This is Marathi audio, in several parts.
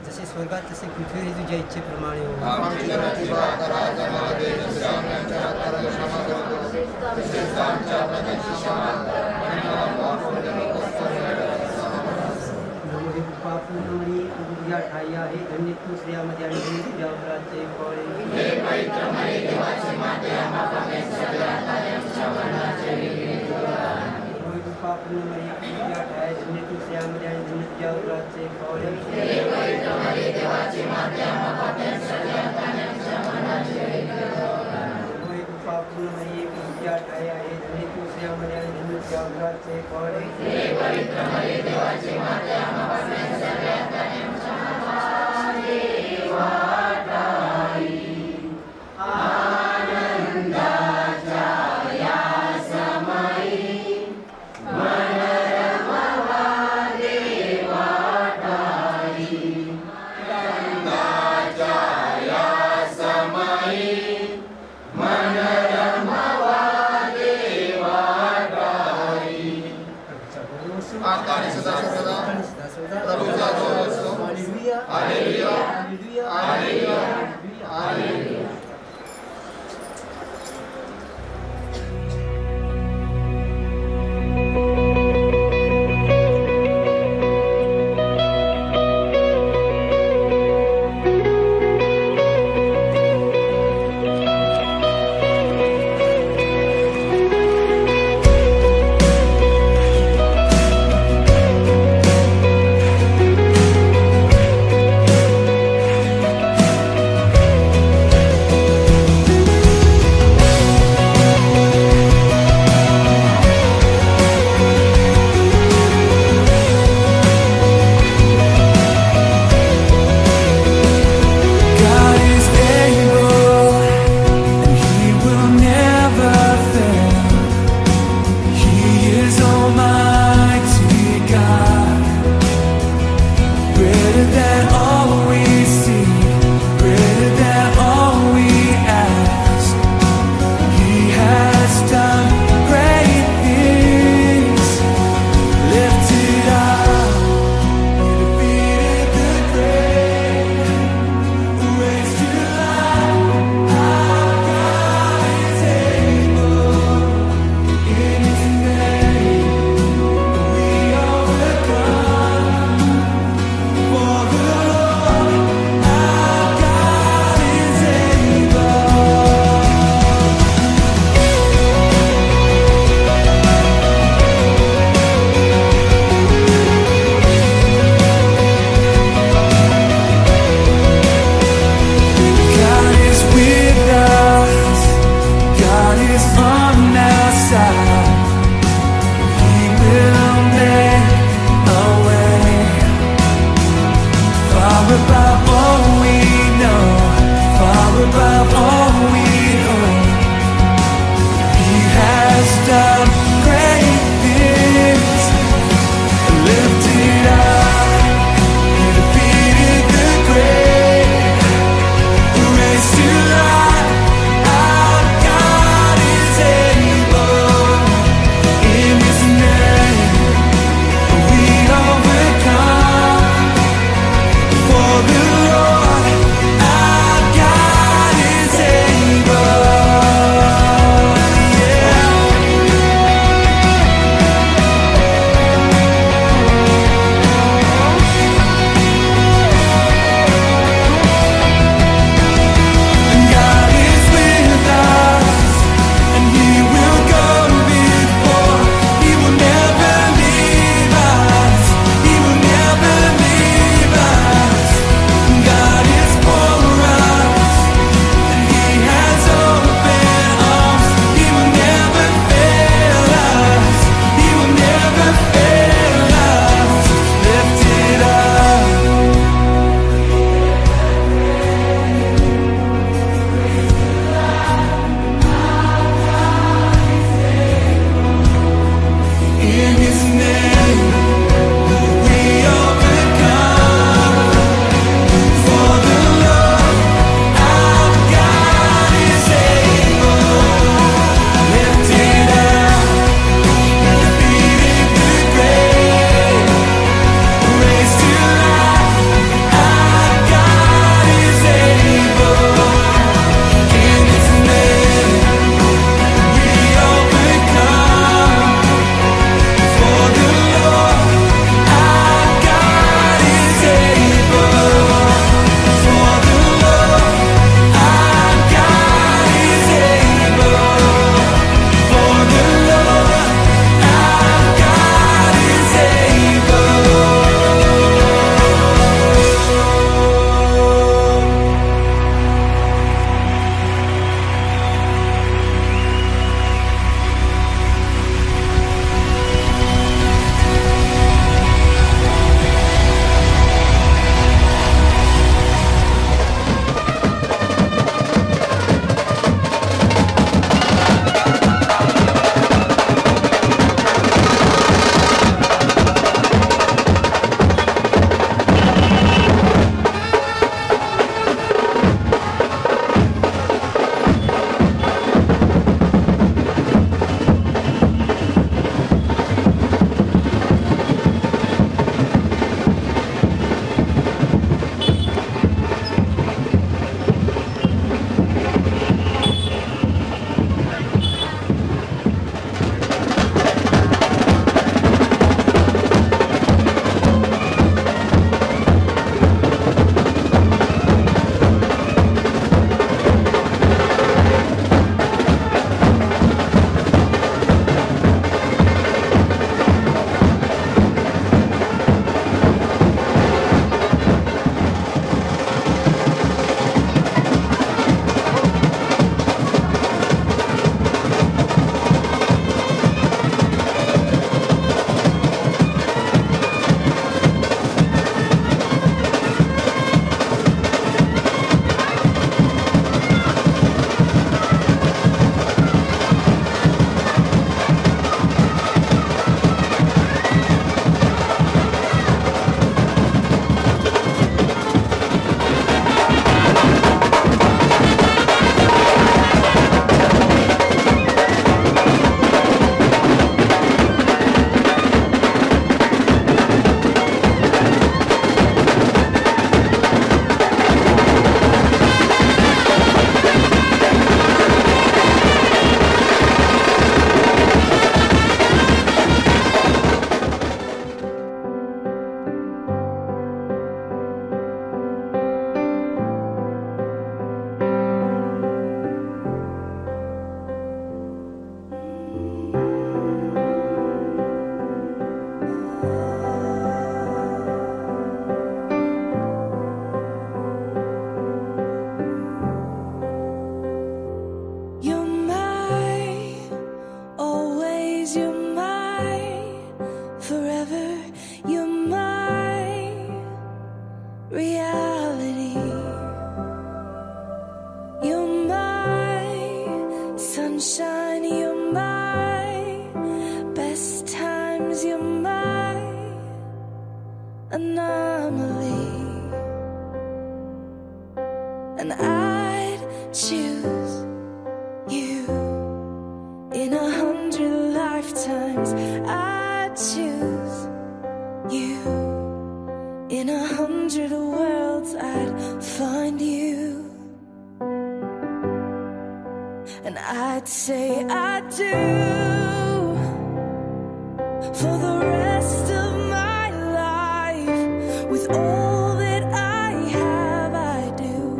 जसे स्वर्गात तसे पृथ्वीवर तुझ्या इच्छेप्रमाणे हो. पूर्णमणी तुझ्या ठाई आहे धन्य तू स्त्रियामध्ये आणि धन्य तुझ्या उदराचे फळ. पूर्णमणी तुझ्या ठाई धन्य तू स्त्रियामध्ये आणि धन्य तुझ्या उदराचे फळ. पूर्णमणी तुझ्या ठाई आहे धन्य तू स्त्रियामध्ये आणि धन्य तुझ्या उदराचे फळ. Hallelujah. Hallelujah. Hallelujah. and I'd say I do for the rest of my life. With all that I have, I do,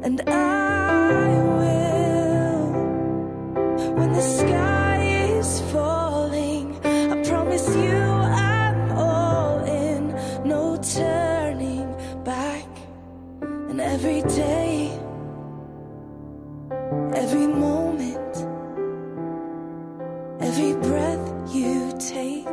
and I will. When the sky is falling, I promise you I'm all in, no turning back. And every day, every moment, every breath you take,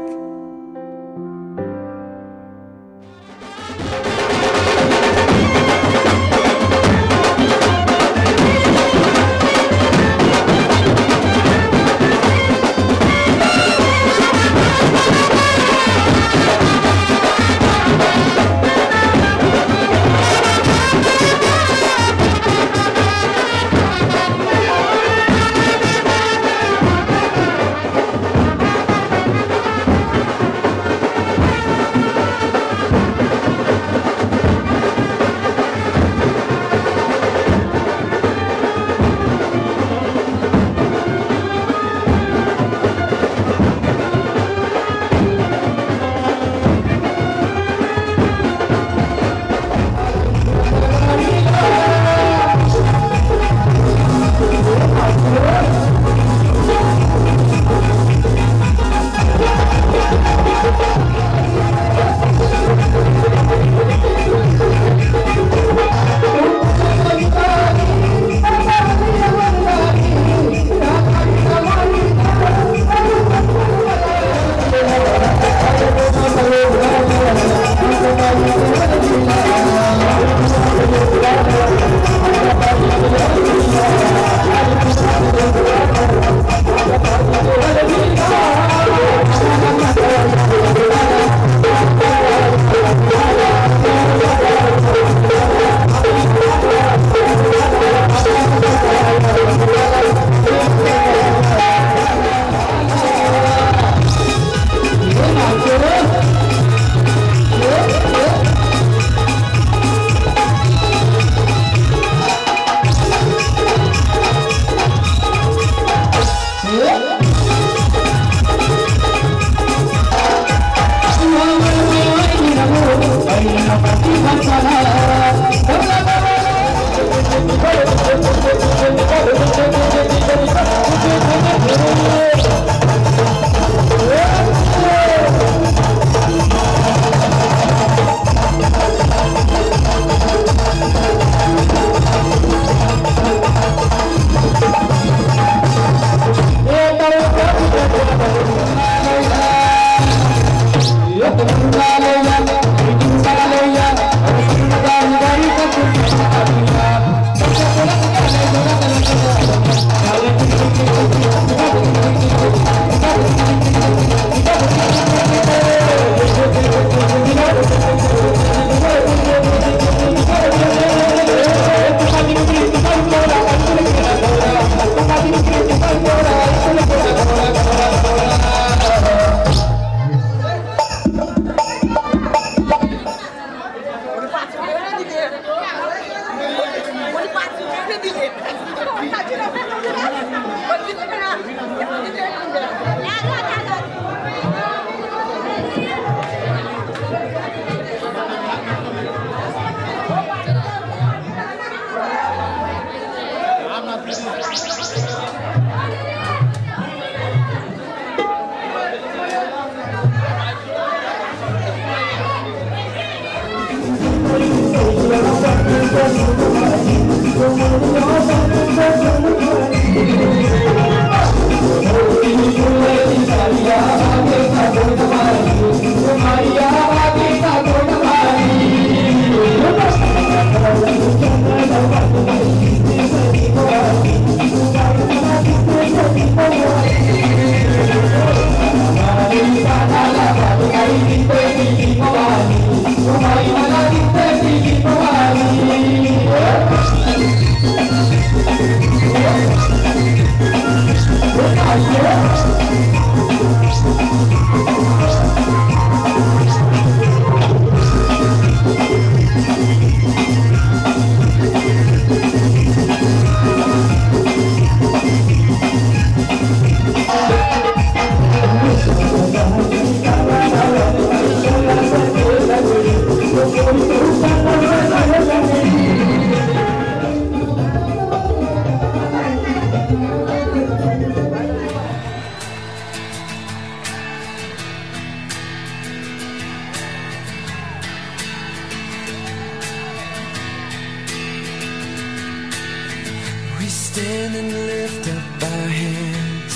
stand and lift up our hands,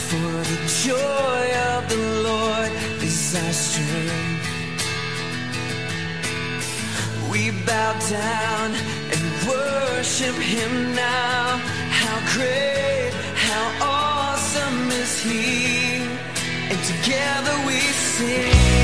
for the joy of the Lord is our strength. We bow down and worship him now. How great, how awesome is he, and together we sing.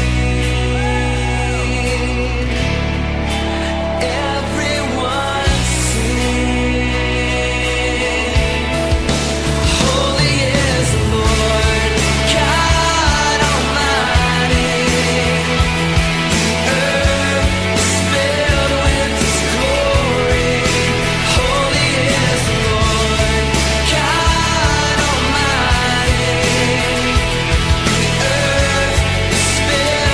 Filled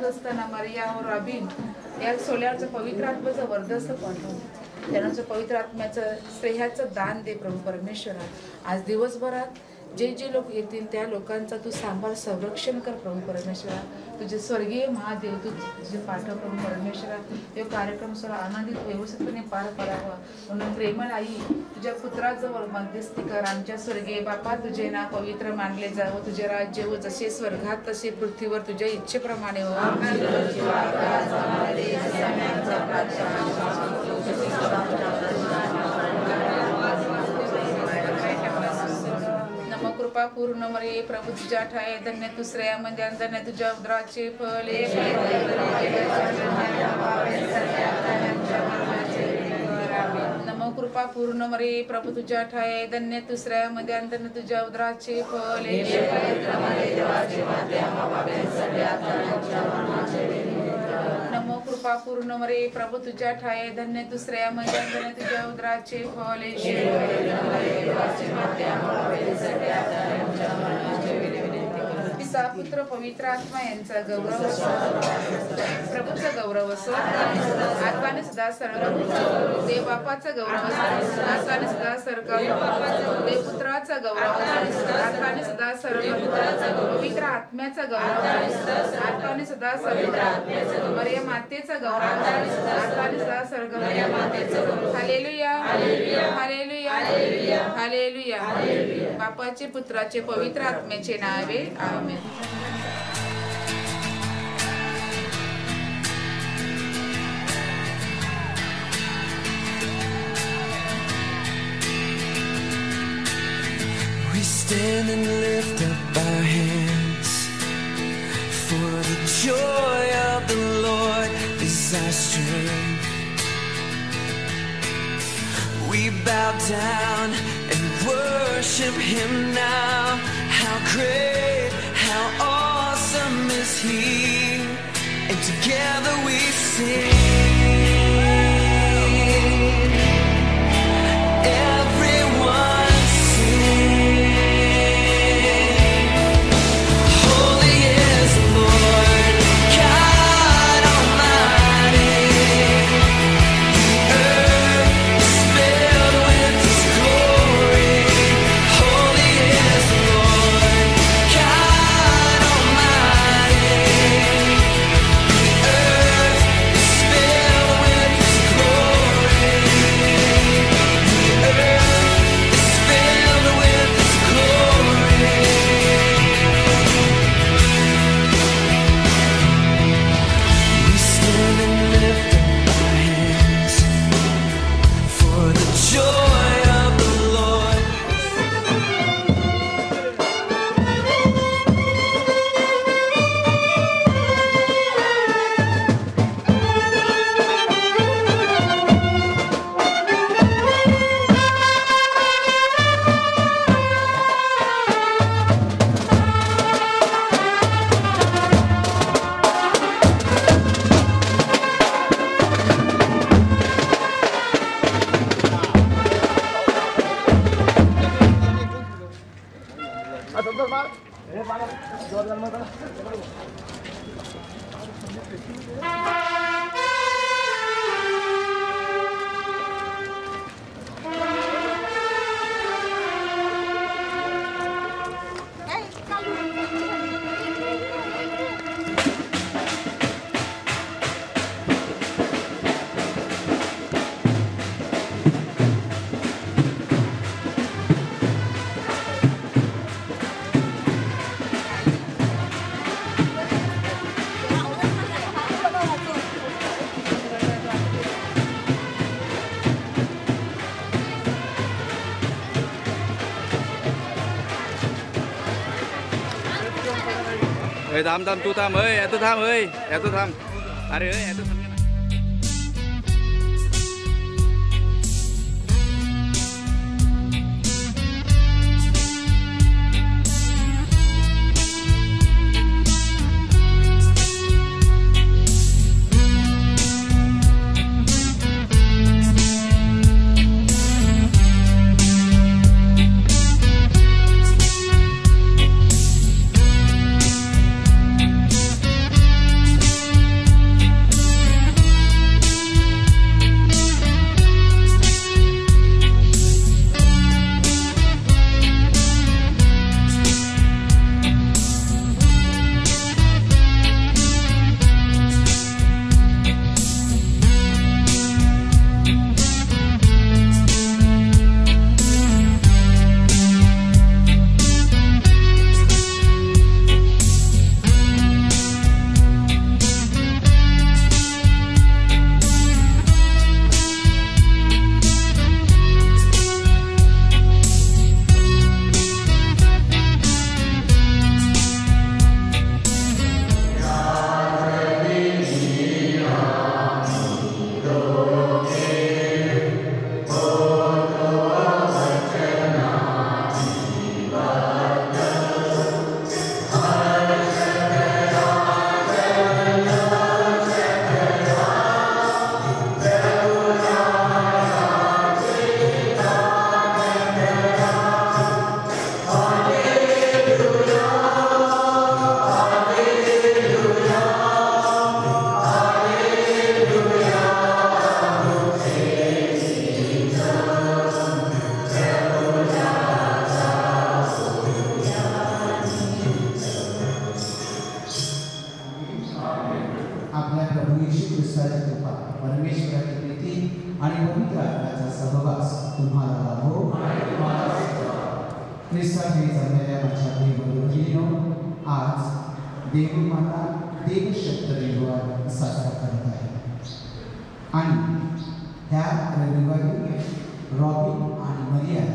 असताना मरिया व रॉबिन या सोल्यावरचं पवित्र आत्म्याचं वर्धस्थ पाठवलं. त्यानंतर पवित्र आत्म्याचं स्नेहाचं दान दे प्रभू परमेश्वरा. आज दिवसभरात जे जे लोक येतील त्या लोकांचा तू सांभाळ संरक्षण कर प्रभू परमेश्वरा. तुझे स्वर्गीय महादेव तू तुझे पाठव प्रभू परमेश्वरा. तो कार्यक्रम सर्व आनंदित व्यवस्थितपणे पार पडावा म्हणून प्रेमळ आई तुझ्या पुत्राजवळ मध्यस्थी कर. आमच्या स्वर्गीय बापा तुझे नाव पवित्र मानले जावं. तुझे राज्य हो जसे स्वर्गात तसे पृथ्वीवर तुझ्या इच्छेप्रमाणे हो. कृपा पूर्ण मरिये प्रभू तुझ्या ठाये धन्य तू स्त्रियांमध्ये धन्य तुझ्या उदराचे फळ. नमो कृपा पूर्ण मरिये प्रभू तुझ्या ठाये धन्य तू स्त्रियांमध्ये धन्य तुझ्या उदराचे फळ. नमो कृपा पूर्ण मरिये प्रभू तुझ्या ठाये धन्य तू स्त्रियांमध्ये धन्य तुझ्या उदराचे फळ. पिता पुत्र पवित्र आत्मा यांचा गौरव प्रभूचा गौरव असो आत्माने सदा सर्व. देव बापाचा गौरव असो आत्माने सदा सर्व. देव पुत्राचा गौरव आत्माने सदा सर्व. पवित्र आत्म्याचा गौरव आत्माने सदा सर्व. मरिया मातेचा गौरव आत्माने सदा सर्व. हालेलुया हालेलुया हालेलुया. बापाचे पुत्राचे पवित्र आत्म्याचे नावे आमेन. We stand and lift up our hands, for the joy of the Lord is our strength. We bow down and worship Him now. How great, how awesome is He, and together we sing. Everyone sing. Holy is the Lord, God Almighty. The earth is filled with His glory. Holy is the Lord, God Almighty. The earth is filled with His glory. The earth is filled with His glory. We stand and lift up our hands, for the joy of the Lord. थांब तू थांब याचं थांब याचं थांब अरे याचं थांब. परमेश्वराची प्रीती आणि पवित्र आत्म्याचा सहवास तुम्हाला लाभो. ख्रिस्ताने जन्मलेल्या माझ्या प्रिय आज देवमाता देवशक्त रविवार साजरा करत आहे आणि ह्या रविवारी रॉबिन आणि मरिया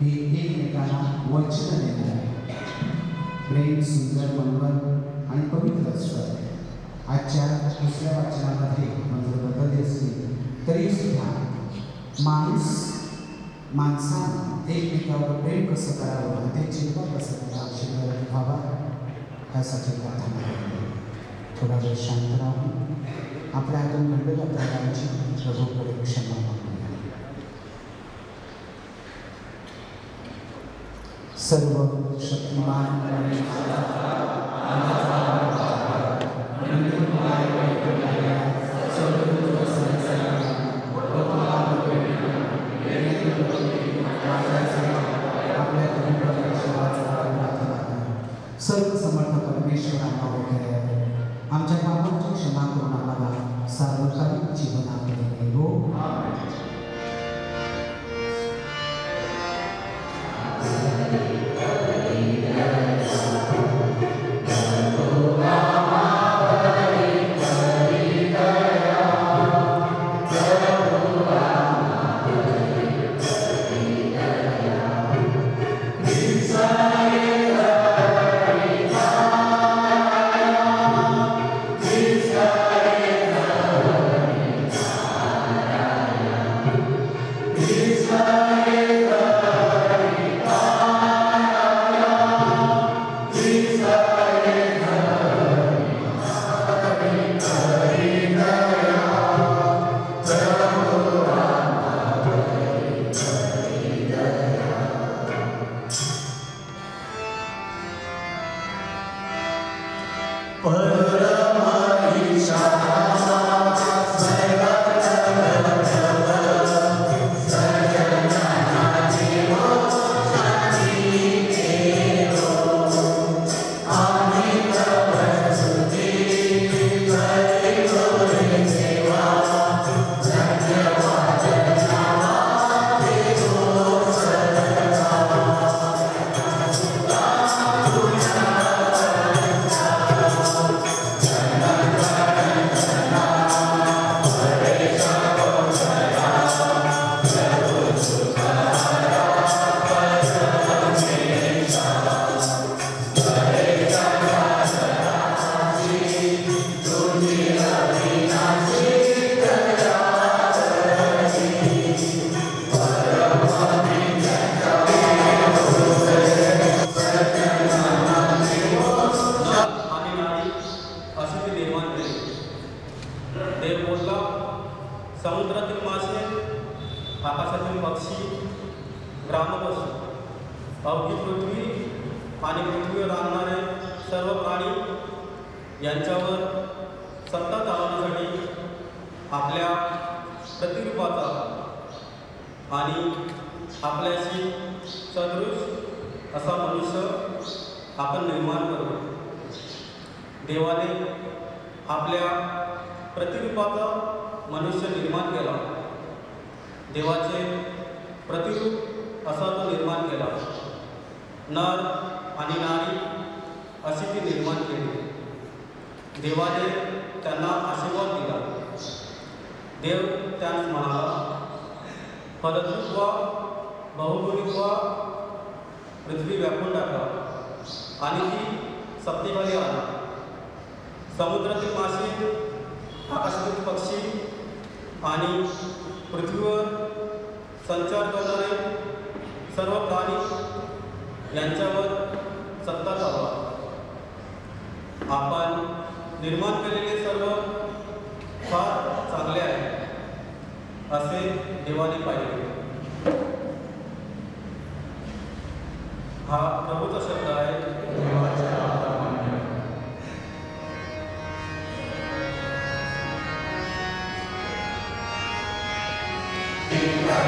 हे एकमेकांना वचन देणार आहे. प्रेम, सुंदर, मनोहर आणि पवित्र असतात. आजच्या दुसऱ्या वाचनामध्ये म्हणजे बदलले असले तरी सुद्धा माणसाने एकमेकावर प्रेम कसं करावं आणि ते चिंता कसं करावं व्हावा यासाठी प्रार्थना करतो. थोडा वेळ शांत राहून आपल्या हातून घडलेल्या प्रकारांची प्रभूकडे क्षमा मागूया. सर्व शक्तिमान सर्व समर्थ परमेश्वरांना वगैरे आमच्या पापांची क्षमा करून आम्हाला सार्वकालिक जीवनाकडे नेलो. समुद्रातील मासे, आकाशातील पक्षी, ग्रामपशु, अवघी पृथ्वी आणि पृथ्वीवर राहणारे सर्व प्राणी यांच्यावर सत्ता चालवण्यासाठी आपल्या प्रतिरूपाचा आणि आपल्याशी सदृश असा मनुष्य आपण निर्माण करू. देवाने आपल्या प्रतिरूपाचा मनुष्य निर्माण केला. देवाचे प्रतिरूप असा तो निर्माण केला. नर आणि नारी अशी ती निर्माण केली. देवाने त्यांना आशीर्वाद दिला. देव त्यांस म्हणाला, फलद्रूप व्हा, बहुगुणित व्हा, पृथ्वी व्यापून टाका आणि ती सत्तेखाली आणा. समुद्रातील मासे, आकाशातील पक्षी आणि पृथ्वीवर संचार करणारे सर्व प्राणी यांच्यावर सत्ता चालवा. आपण निर्माण केलेले सर्व फार चांगले आहे असे देवाने पाहिले. हा प्रभूचा शब्द आहे. Amen.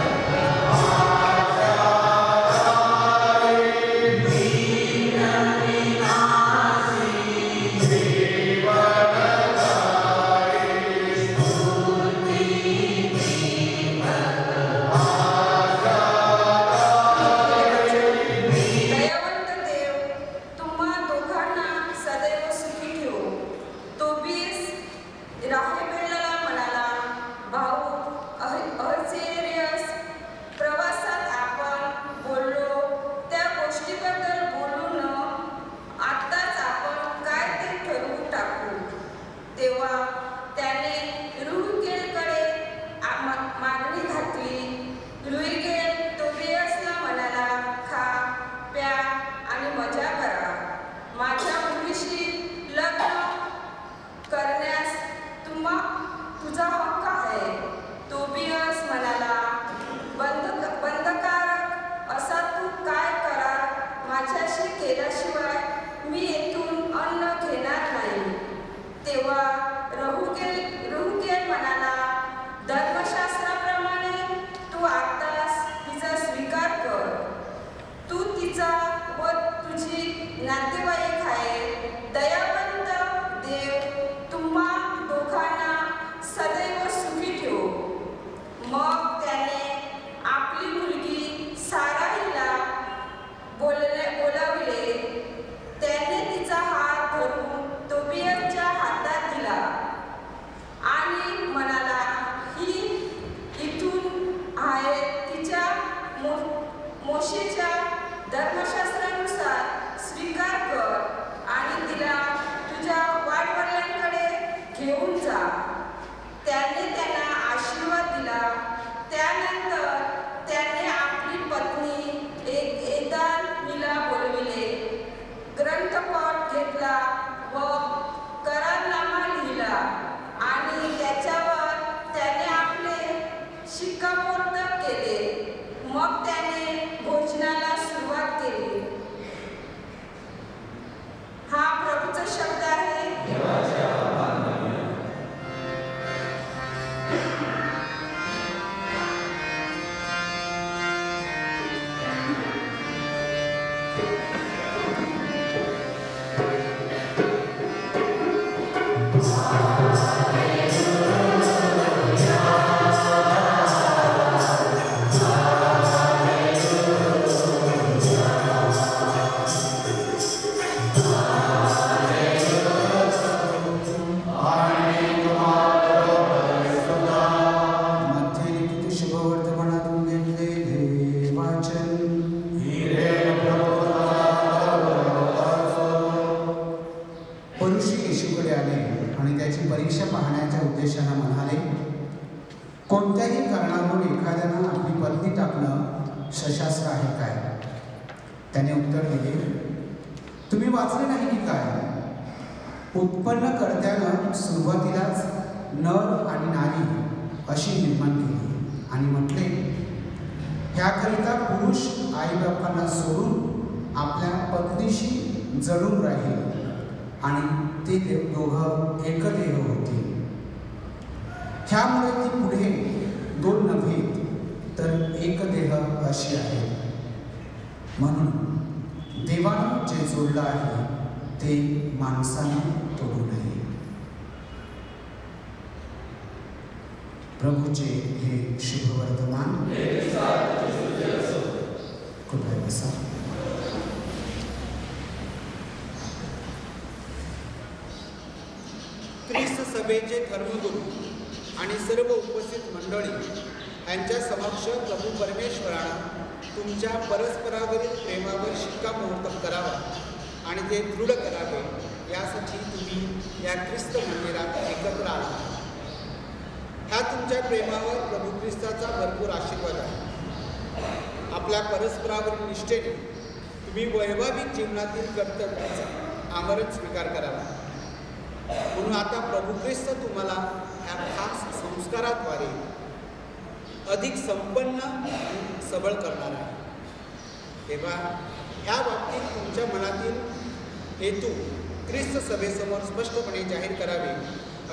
तुझा हक्क आहे. तोबियास म्हणाला, बंधकारक असा तू काय करार माझ्याशी केल्याशिवाय मी येथून अन्न घेणार नाही. तेव्हा रहुगेल म्हणाला, धर्मशास्त्राप्रमाणे तू आतास तिचा स्वीकार कर. तू तिचा व तुझी नातेवाईक आहे. दयावंत देव तुम्हा दोघांना सदैव सुखी ठेवो. मग त्याने आपली मुलगी साराईला बोलाविले. त्याने तिचा हात धरून तोबियासच्या हातात दिला आणि म्हणाला, ही इथून आहे. तिच्या मोशेच्या धर्मशास्त्रानुसार स्वीकार कर आणि तिला तुझ्या वाडवडिलांकडे घेऊन जा. त्याने त्यांना आशीर्वाद दिला. त्यानंतर त्याने आपली पत्नी एदानीला बोलविले, ग्रंथपाठ घेतला व करारनामा लिहिला आणि त्याच्यावर त्याने आपले शिक्कामोर्तब केले. मग त्याने भोजनाला सुरुवात केली. हा प्रभूचा शब्द आहे. कोणत्याही कारणावरून एखाद्यानं आपली पत्नी टाकणं सशास्त्र आहे काय? त्याने उत्तर दिले, तुम्ही वाचले नाही की काय? उत्पन्नकर्त्यानं सुरुवातीलाच नर आणि नारी अशी निर्माण केली आणि म्हटले, ह्याकरिता पुरुष आईबापांना सोडून आपल्या पत्नीशी जळून राहील आणि ते दोघं एकदेह होतील. ह्यामुळे ती पुढे दोन नव्हे तर एक देह अशी आहे. म्हणून देवानं जे जोडलं आहे ते माणसाने तोडू नये. प्रभूचे हे शुभवर्तमान. कृपया बसा. ख्रिस्त सभेचे धर्मगुरू आणि सर्व उपस्थित मंडळी यांच्या समक्ष प्रभू परमेश्वरानं तुमच्या परस्परावरील प्रेमावर शिक्कामोर्तब करावा आणि ते दृढ करावे यासाठी तुम्ही या ख्रिस्त मंदिरात एकत्र आला. ह्या तुमच्या प्रेमावर प्रभू ख्रिस्ताचा भरपूर आशीर्वाद आहे. आपल्या परस्परावरील निष्ठेने तुम्ही वैभाविक जीवनातील कर्तव्याचा आमरण स्वीकार करावा. म्हणून आता प्रभू ख्रिस्त तुम्हाला ह्या खास संस्काराद्वारे अधिक संपन्न सबळ करणार आहे. तेव्हा ह्या बाबतीत तुमच्या मनातील हेतू ख्रिस्त सभेसमोर स्पष्टपणे जाहीर करावे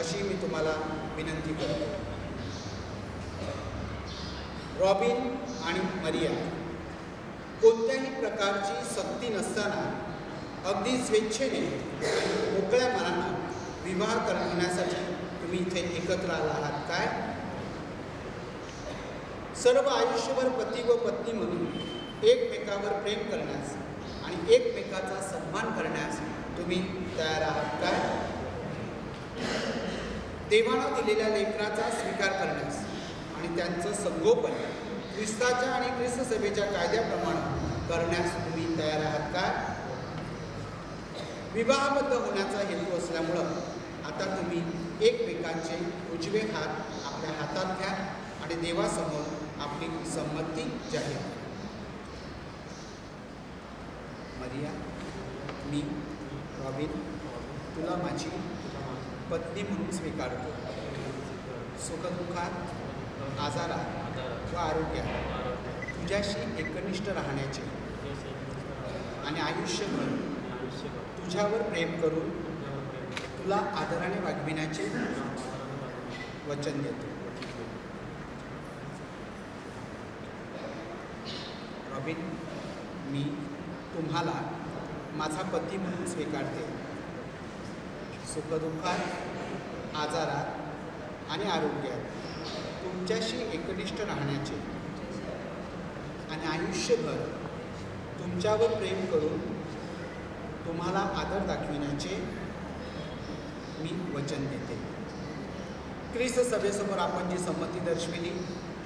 अशी मी तुम्हाला विनंती करतो. रॉबिन आणि मरिया कोणत्याही प्रकारची सक्ती नसताना अगदी स्वेच्छेने मोकळ्या मनानं विवाह करण्यासाठी तुम्ही इथे एकत्र आला आहात काय? सर्व आयुष्यभर पती व पत्नी म्हणून एकमेकावर प्रेम करण्यास आणि एकमेकाचा सन्मान करण्यास तुम्ही तयार आहात काय? देवानं दिलेल्या लेकराचा स्वीकार करण्यास आणि त्यांचं संगोपन ख्रिस्ताच्या आणि ख्रिस्त सभेच्या कायद्याप्रमाणे करण्यास तुम्ही तयार आहात काय? विवाहबद्ध होण्याचा हेतू असल्यामुळं आता तुम्ही एकमेकांचे उजवे हात आपल्या हातात घ्या आणि देवासमोर आपली संमती जाहीर करा. मरिया, मी रॉबिन तुला माझी पत्नी म्हणून स्वीकारतो. सुखदुःखात, आजारात व आरोग्यात तुझ्याशी एकनिष्ठ राहण्याचे आणि आयुष्यभर तुझ्यावर प्रेम करून तुला आदराने वागविण्याचे वचन देतो. रॉबिन, मी तुम्हाला माझा पती म्हणून स्वीकारते. सुखदुःखात, आजारात आणि आरोग्यात तुमच्याशी एकनिष्ठ राहण्याचे आणि आयुष्यभर तुमच्यावर प्रेम करून तुम्हाला आदर दाखविण्याचे मी वचन देते. ख्रिस्त सभेसमोर आपण जी संमती दर्शविली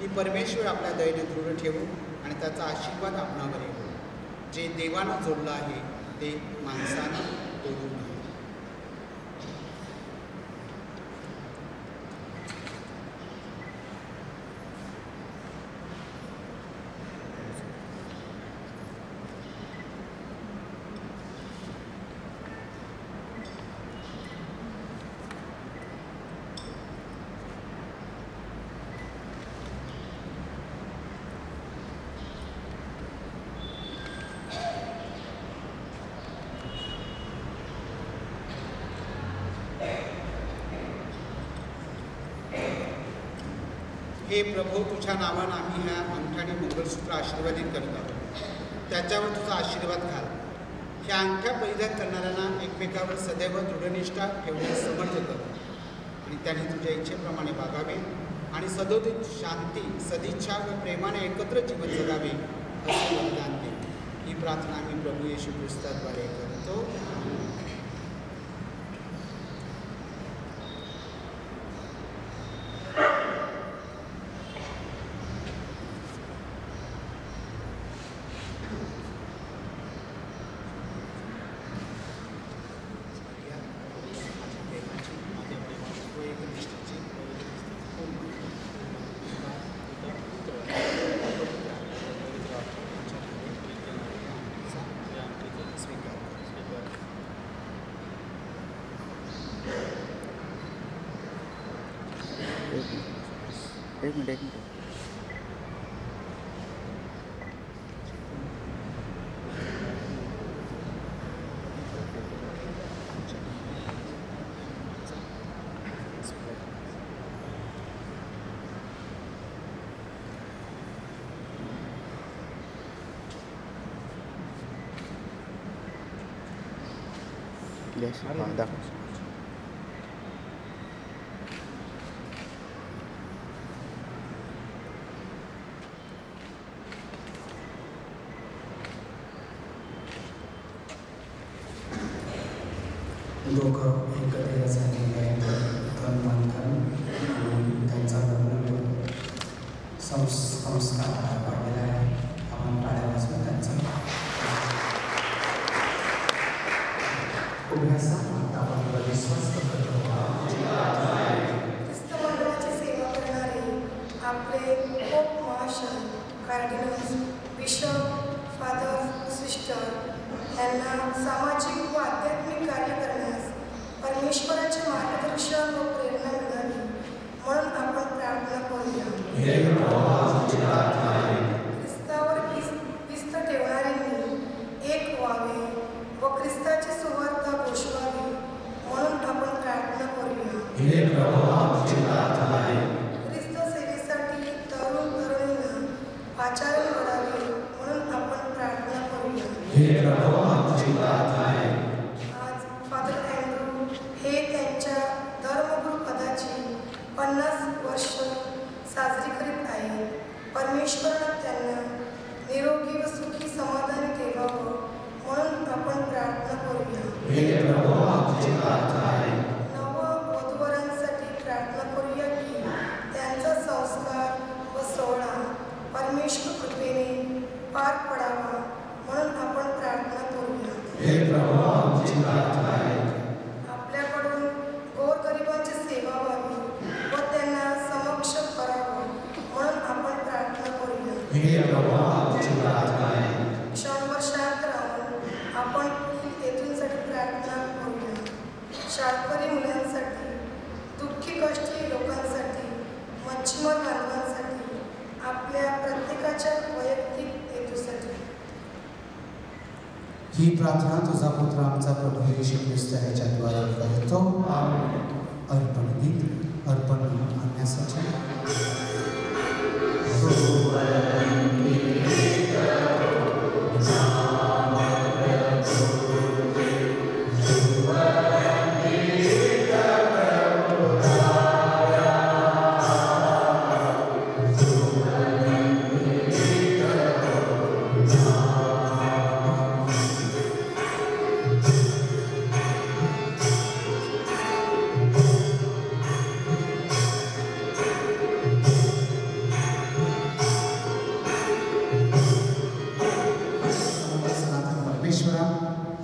ती परमेश्वर आपल्या दयेने दृढ ठेवू आणि त्याचा आशीर्वाद आपणावर येऊ. जे देवानं जोडलं आहे ते माणसानं तोडू नये. हे प्रभू, तुझ्या नावानं आम्ही ह्या अंगठ्याने मंगळसूत्र आशीर्वादित करत आहोत. त्याच्यावर तुझा आशीर्वाद घाल. ह्या अंगठ्या परिधान करणाऱ्यांना एकमेकावर सदैव दृढनिष्ठा ठेवण्यास समर्थ कर आणि त्यांनी तुझ्या इच्छेप्रमाणे वागावे आणि सदोदित शांती, सदिच्छा व प्रेमाने एकत्र जीवन जगावे असे वरदान दे. ही प्रार्थना आम्ही प्रभू येशू ख्रिस्ताद्वारे करतो. एक मिनट दाखव. दोघं एकत्र झालेले आहेत. तन मन धन त्यांचा लग्न संस्कार पडलेला आहे. आपण पाड्यापासून त्यांचा आपण विश्वास करतो. ख्रिस्त मंडळाची सेवा करणारे आपले पोप महाशय कार्डिनल्स, बिशप, फादर, सिस्टर यांना सामाजिक व आध्यात्मिक कार्य करण्यास परमेश्वराचे मार्गदर्शन व प्रेरणा मिळावी म्हणून आपण प्रार्थना करूया. ख्रिस्तावर विस्त ठेवणाऱ्यांनी एक व्हावे व ख्रिस्ताची सुवार्ता घोषवावी म्हणून आपण प्रार्थना करूया. ख्रिस्त सेवेसाठी तरुण तरुणींना आचरण करावे म्हणून आपण प्रार्थना करूया. आज फादर अँड्रू हे त्यांच्या धर्मगुरू पदाची 50 वर्ष साजरी करीत आहेत. परमेश्वरानं त्यांना निरोगी व सुखी समाधानी ठेवावं म्हणून आपण प्रार्थना करूया. नव वधूवरांसाठी प्रार्थना करूया की त्यांचा संस्कार व सोहळा परमेश्वर कृपेने पार पडावा म्हणून आपण प्रार्थना करूया. आपल्याकडून गोरगरिबांची सेवा व्हावी व त्यांना समक्ष करावं म्हणून आपण प्रार्थना करूया. क्षणभर शांत राहून आपण हेतूंसाठी प्रार्थना करूया. शाळकरी मुलांसाठी, दुःखी कष्टी लोकांसाठी, मच्छीमार बांधवांसाठी, आपल्या प्रत्येकाच्या वैयक्तिक हेतूसाठी. ही प्रार्थना तुझा पुत्र आमचा प्रभू येशू ख्रिस्त याच्याद्वारे करतो. अर्पण गीत अर्पण आणण्यासाठी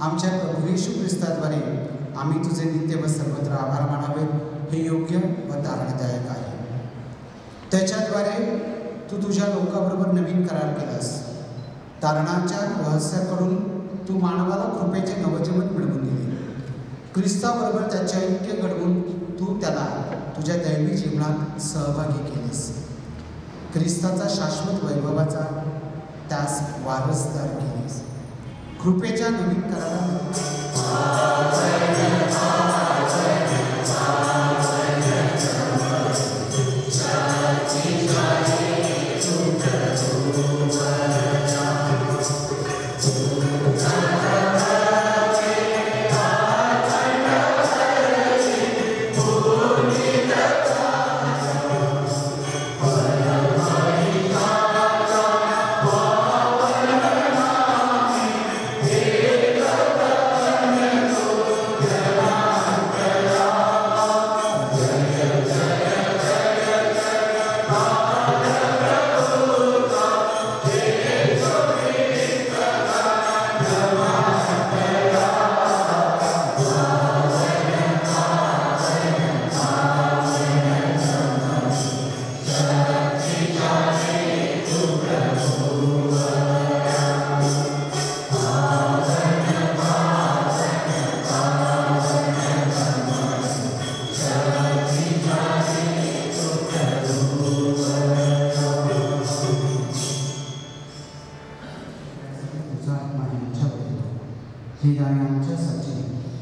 आमच्या प्रभू येशू ख्रिस्ताद्वारे आम्ही तुझे नित्य व सर्वत्र आभार मानावे हे योग्य व तारणदायक आहे. त्याच्याद्वारे तू तुझ्या लोकाबरोबर नवीन करार केलास. तारणाच्या रहस्याकडून तू मानवाला कृपेचे नवजीवन मिळवून दिले. ख्रिस्ताबरोबर त्याचे ऐक्य घडवून तू त्याला तुझ्या दैवी जीवनात सहभागी केलेस. ख्रिस्ताचा शाश्वत वैभवाचा त्यास वारसदार केलेस. कृपेच्या नवीन कराराने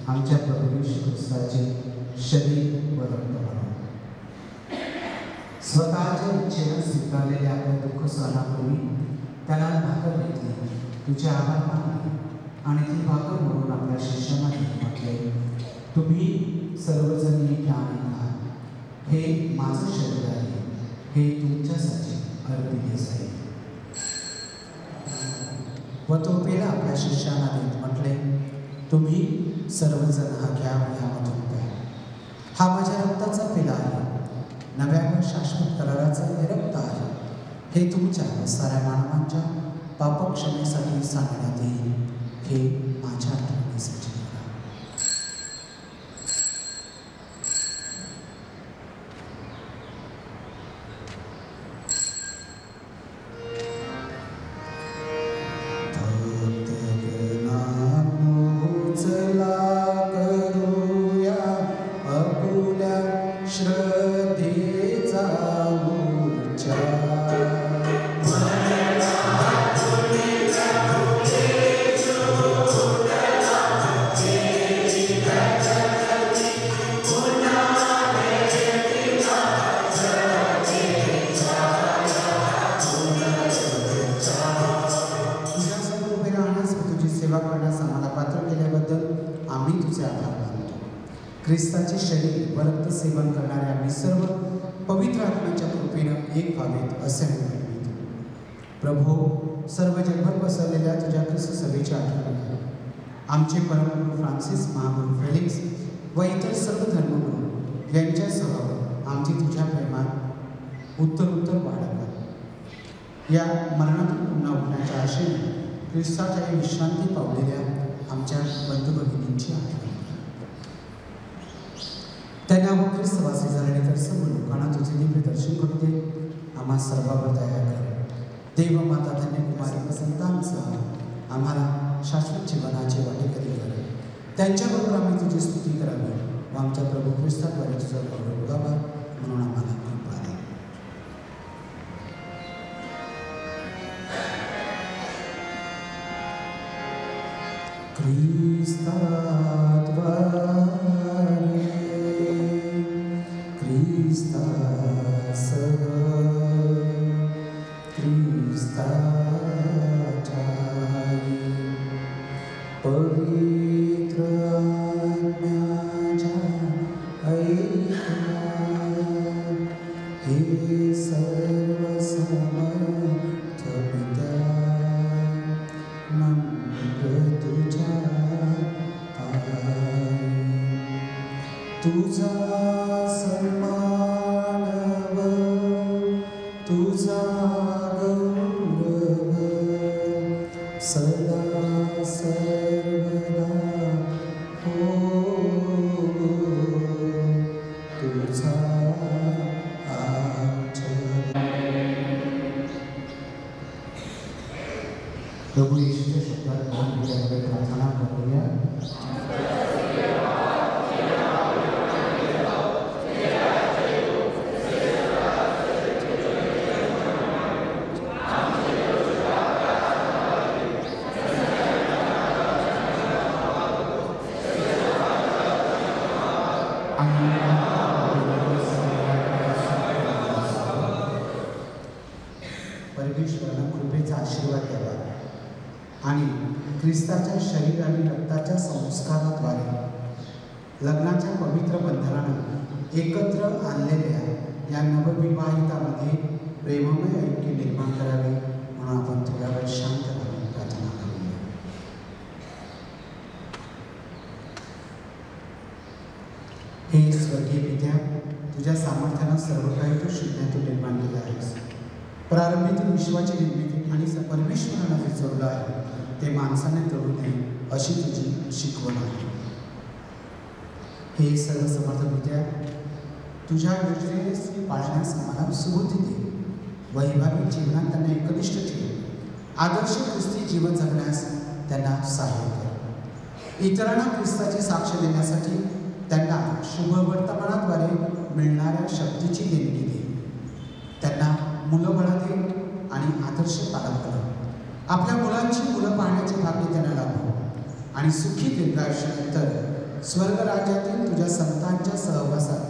आमच्या प्रभू येशू ख्रिस्ताचे शरीर व रक्त बनवा. स्वतःच्या इच्छेनं स्वीकारलेल्या आपल्या दुःख सहनापूर्वी त्याला भाकर घेतली, तुझे आभार मानले आणि ती भाकर म्हणून आपल्या शिष्यांना म्हटले, तुम्ही सर्वजण घ्या आणि खा. हे माझं शरीर आहे, हे तुमच्यासाठी अर्पिले जाईल. व तो पेढा आपल्या शिष्यांना देत म्हटले, तुम्ही सर्वजण हा घ्या यामधून प्या. हा माझ्या रक्ताचा पेढा आहे, नव्या व शाश्वत कराराचं हे रक्त आहे. हे तुमच्या साऱ्या मानवांच्या पापक्षमेसाठी सांगण्यात येईल. हे माझ्या आठवणीसाठी. ख्रिस्ताचे शरीर व रक्त सेवन करणारे आम्ही सर्व पवित्र आत्म्याच्या कृपेनं एक व्हावेत असे म्हणतो. प्रभो, सर्व जगभर पसरलेल्या तुझ्या ख्रिस्त सभेची आठवण कर. आमचे परमगुरू फ्रान्सिस, महागुरू फेलिक्स व इतर सर्व धर्मगुरू यांच्यासह आमची तुझ्या प्रेमात उत्तर वाढ कर. या मरणातून पुन्हा उठण्याच्या आशेने ख्रिस्ताच्या विश्रांती पावलेल्या आमच्या बंधू भगिनींची आठवण. त्यांना व ख्रिस्तवासी झाल्यानंतर सर्व लोकांना तुझे दिव्य दर्शन करू दे. आम्हा सर्वांवर दया कर. देव माता धन्य कुमारी व संतांसह आम्हाला शाश्वत जीवनाचे वाटेकरी कर. त्यांच्याबरोबर आम्ही तुझी स्तुती करावी व आमच्या प्रभू ख्रिस्ताद्वारे तुझा गौरव गावा म्हणून आम्हाला कृपा दे. प्रभु येशूच्या शब्दात आपण तुझ्याकडे प्रार्थना करूया. परमेश्वराला कृपेचा आशीर्वाद द्यावा आणि ख्रिस्ताच्या शरीर आणि रक्ताच्या संस्काराद्वारे लग्नाच्या पवित्र बंधनानं एकत्र आणलेल्या या नवविवाहितामध्ये प्रेममय ऐक्य निर्माण करावे म्हणून आपण थोड्या वेळ शांत राहून प्रार्थना करूया. हे स्वर्गीय पित्या, तुझ्या सामर्थ्यानं सर्व काही तू शून्यातून निर्माण केलं आहेस. प्रारंभीतील विश्वाची निर्मिती आणि परमेश्वरानं जे जोडलं आहे ते माणसाने तोडू नये अशी तुझी शिकवण आहे. हे सर्व समर्थ पित्या, तुझ्या योजनेस पाळण्यास आम्हाला सुबुद्धी दे. वैवाहिक जीवनात त्यांना एकनिष्ठ ठेव. आदर्श ख्रिस्ती जीवन जगण्यास त्यांना सहाय्य कर. इतरांना ख्रिस्ताची साक्ष देण्यासाठी त्यांना शुभवर्तमानाद्वारे मिळणाऱ्या शक्तीची देणगी दे. त्यांना मुलं बळ दे आणि आदर्श पालन कर. आपल्या मुलांची मुलं पाहण्याचे भाग्य त्यांना लाभो आणि सुखी दीर्घायुष्यानंतर स्वर्ग राज्यातील तुझ्या संतांच्या सहवासात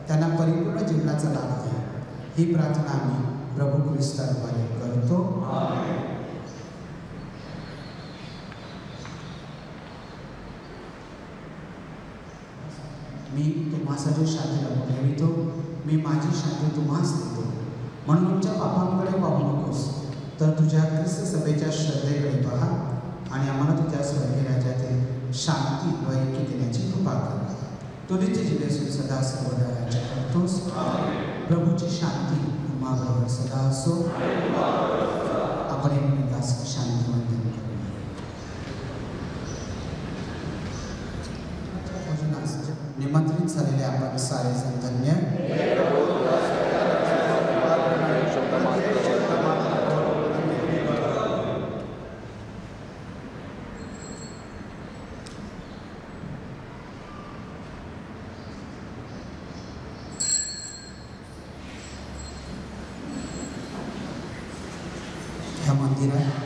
त्यांना परिपूर्ण जीवनाचा लाभ दे. ही प्रार्थना आम्ही प्रभू ख्रिस्ताद्वारे करतो. मी तुम्हासाठी शांती ठेवितो, मी माझी शांती तुम्हास देतो. म्हणून तुमच्या पापांकडे पाहू नकोस, तर तुझ्या ख्रिस्त सभेच्या श्रद्धेकडे पहा आणि आम्हाला तुझ्या स्वर्गीय राज्यातील शांती व ऐक्य देण्याची कृपा कर. तू नित्य जीवेसून सदा सर्वदा राज्य करतोस. प्रभूची शांती तुम्हाबरोबर सदा असो. आपण एकमेकास शांती वंदन करूया. भोजनास निमंत्रित झालेले आपण सारे जण धन्य. ह्या मंदिरात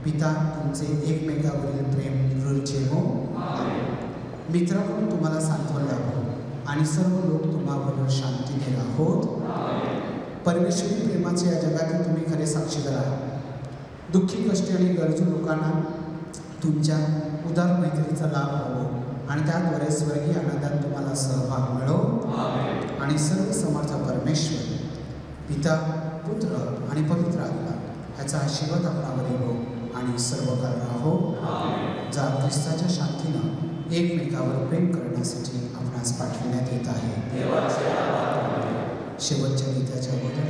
पिता तुमचे एकमेकावरील प्रेम दृढ हो. मित्रांनो तुम्हाला सांत्वन लाभो आणि सर्व लोक तुम्हाबरोबर शांतीने राहोत. परमेश्वरी प्रेमाचे या जगातील तुम्ही खरे साक्षीदार आहात. दुःखी कष्टी आणि गरजू लोकांना तुमच्या उदार मैत्रीचा लाभ व्हावो आणि त्याद्वारे स्वर्गीय आनंदात तुम्हाला सहभाग मिळो. आणि सर्व समर्थ परमेश्वर पिता पुत्र आणि पवित्र आत्मा ह्याचा आशीर्वाद आपणावर येवो आणि सर्व काळ राहो. जा ख्रिस्ताच्या शांतीनं एकमेकावर प्रेम करण्यासाठी आपणास पाठविण्यात येत आहे. शेवटच्या गीताच्या अगोदर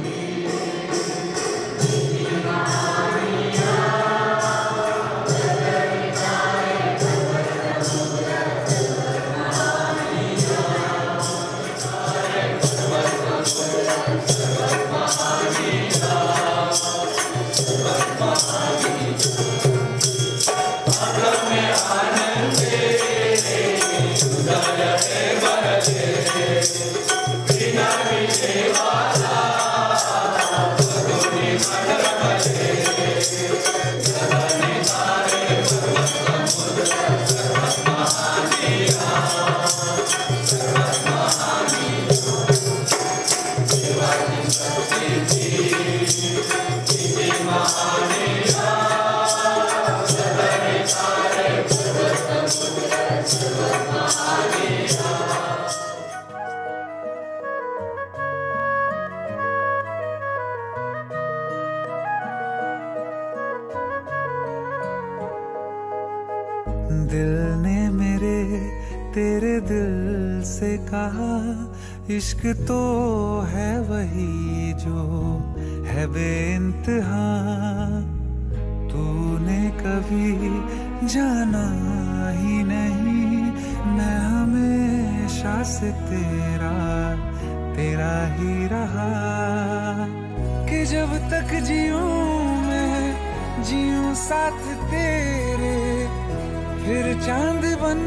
दिल ने मेरे तेरे दिल से कहा इश्क तो है वही जो है बेइंतहा. तूने कभी जाना ही नहीं मैं हमेशा से तेरा तेरा ही रहा. कि जब तक जीऊं मैं जीऊं साथ तेरे फिर चांद बन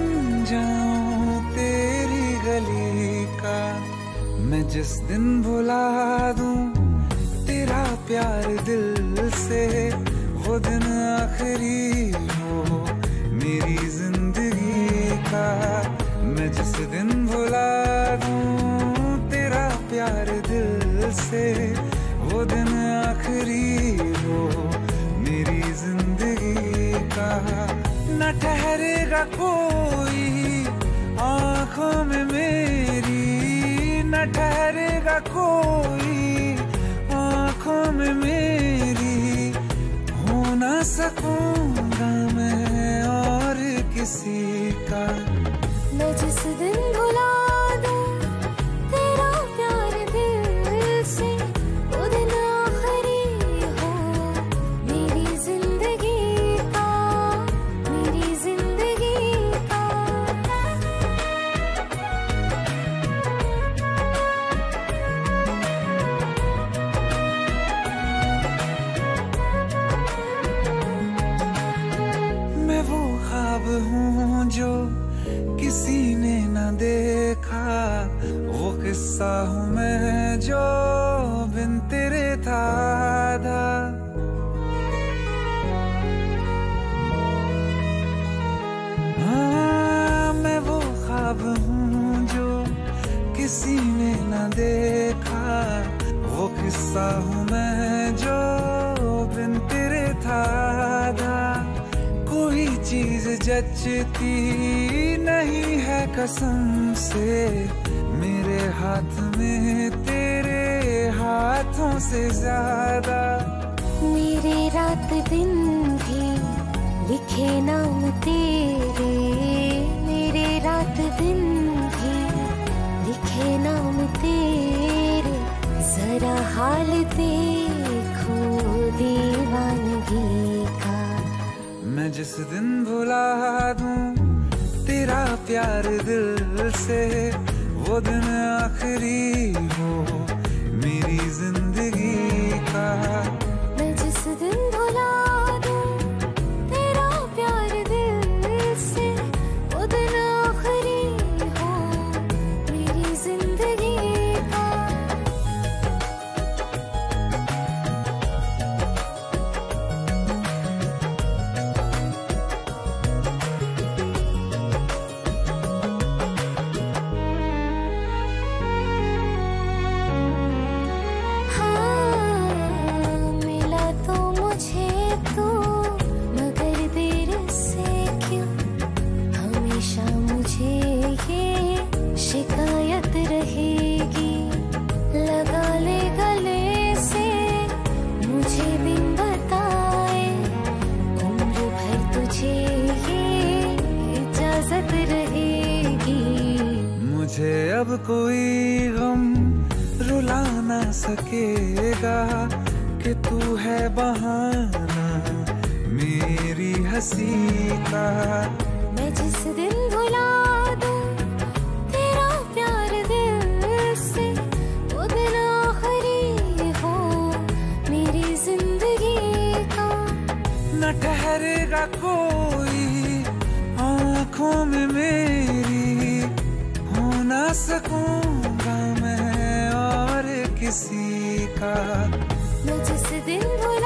जाऊं तेरी गली का. मैं जिस दिन भुला दूं तेरा प्यार दिल से वो दिन आखिरी हो मेरी जिंदगी का. मैं जिस दिन भुला दूं तेरा प्यार दिल से वो दिन आखिरी हो मेरी जिंदगी का. न ठहरेगा कोई आँखों में मेरी न ठहरेगा कोई आँखों में मेरी. हो ना सकूंगा मैं और किसी का. मैं जिस दिन भुला दूं तेरा प्यार दिल से वो दिन आखिरी हो मेरी जिंदगी का मेरी जिंदगी का. मैं वो ख्वाब हूँ जो किसी ने न देखा. वो किस्सा हूँ मैं जो बिन तेरे था आधा. हाँ मैं वो ख्वाब हूँ जो किसी ने न देखा. वो किस्सा हूँ मैं जो बिन तेरे था आधा. कोई चीज जचती नहीं है कसम से मेरे हाथ में तेरे हाथों से ज्यादा. मेरे रात दिन भी लिखे नाम तेरे मेरे रात दिन भी लिखे नाम तेरे. जरा हाल देखो दीवानगी का. मैं जिस दिन भुला दूं तेरा प्यार दिल से वो दिन आखिरी हो मेरी जिंदगी का. मैं जिस दिन भुला दूं तेरा प्यार दिल से वो दिन आखिरी हो मेरी जिंदगी का. हमेशा मुझे ये शिकायत रहेगी, लगा ले गले से मुझे बिन बताए, उम्र भर तुझे ये इजाजत रहेगी। मुझे अब कोई गम रुला ना सकेगा कि तू है बहाना मेरी हंसी का। मैं जिस दिन भुला दूं तेरा प्यार दिल से, वो दिन आखिरी हो मेरी जिंदगी का। न ठहरेगा कोई आँखों में मेरी, हो ना सकूंगा मैं और किसी का। मैं जिस दिन भुला